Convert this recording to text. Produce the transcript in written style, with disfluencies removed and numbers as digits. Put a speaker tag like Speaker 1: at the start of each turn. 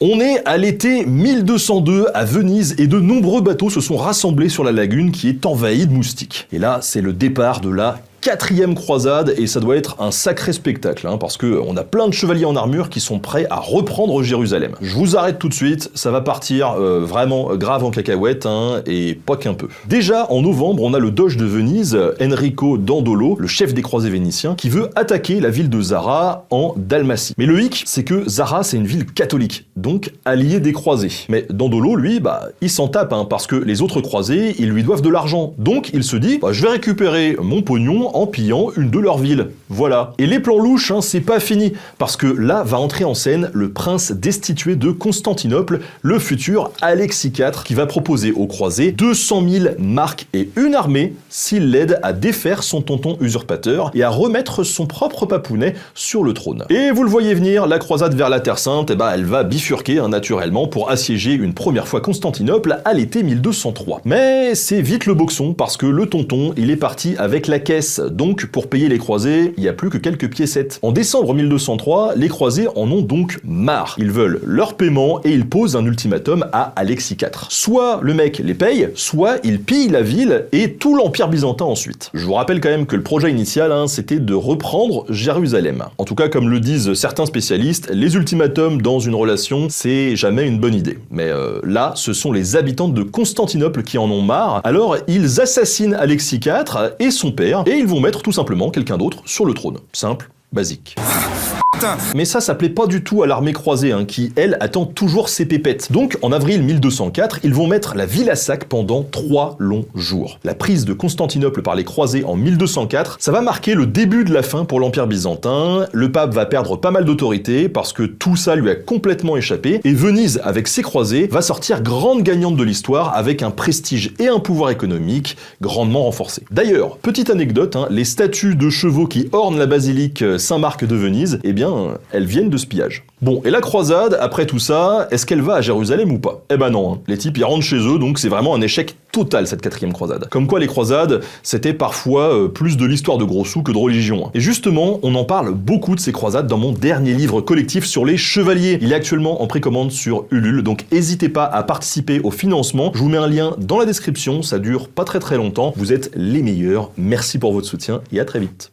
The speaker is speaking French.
Speaker 1: On est à l'été 1202 à Venise et de nombreux bateaux se sont rassemblés sur la lagune qui est envahie de moustiques. Et là, c'est le départ de la 4e croisade et ça doit être un sacré spectacle parce que on a plein de chevaliers en armure qui sont prêts à reprendre Jérusalem. Je vous arrête tout de suite, ça va partir vraiment grave en cacahuète et pas qu'un peu. Déjà en novembre, on a le doge de Venise, Enrico Dandolo, le chef des croisés vénitiens, qui veut attaquer la ville de Zara en Dalmatie. Mais le hic, c'est que Zara c'est une ville catholique, donc alliée des croisés. Mais Dandolo, lui, il s'en tape parce que les autres croisés, ils lui doivent de l'argent. Donc il se dit, je vais récupérer mon pognon en pillant une de leurs villes. Voilà. Et les plans louches, c'est pas fini, parce que là va entrer en scène le prince destitué de Constantinople, le futur Alexis IV, qui va proposer aux croisés 200 000 marks et une armée s'il l'aide à défaire son tonton usurpateur et à remettre son propre papounet sur le trône. Et vous le voyez venir, la croisade vers la Terre Sainte, elle va bifurquer naturellement pour assiéger une première fois Constantinople à l'été 1203. Mais c'est vite le boxon, parce que le tonton, il est parti avec la caisse. Donc, pour payer les croisés, il n'y a plus que quelques piécettes. En décembre 1203, les croisés en ont donc marre. Ils veulent leur paiement et ils posent un ultimatum à Alexis IV. Soit le mec les paye, soit il pille la ville et tout l'Empire byzantin ensuite. Je vous rappelle quand même que le projet initial, c'était de reprendre Jérusalem. En tout cas, comme le disent certains spécialistes, les ultimatums dans une relation, c'est jamais une bonne idée. Mais là, ce sont les habitants de Constantinople qui en ont marre, alors ils assassinent Alexis IV et son père, et ils vont mettre tout simplement quelqu'un d'autre sur le trône. Simple, basique. Mais ça plaît pas du tout à l'armée croisée, qui, elle, attend toujours ses pépettes. Donc, en avril 1204, ils vont mettre la ville à sac pendant 3 longs jours. La prise de Constantinople par les croisés en 1204, ça va marquer le début de la fin pour l'Empire byzantin. Le pape va perdre pas mal d'autorité parce que tout ça lui a complètement échappé. Et Venise, avec ses croisés, va sortir grande gagnante de l'histoire avec un prestige et un pouvoir économique grandement renforcés. D'ailleurs, petite anecdote, les statues de chevaux qui ornent la basilique Saint-Marc de Venise, elles viennent de ce pillage. Bon, et la croisade, après tout ça, est-ce qu'elle va à Jérusalem ou pas? Eh ben non, les types ils rentrent chez eux, donc c'est vraiment un échec total cette 4e croisade. Comme quoi les croisades, c'était parfois plus de l'histoire de gros sous que de religion. Et justement, on en parle beaucoup de ces croisades dans mon dernier livre collectif sur les chevaliers. Il est actuellement en précommande sur Ulule, donc n'hésitez pas à participer au financement. Je vous mets un lien dans la description, ça dure pas très longtemps. Vous êtes les meilleurs, merci pour votre soutien et à très vite.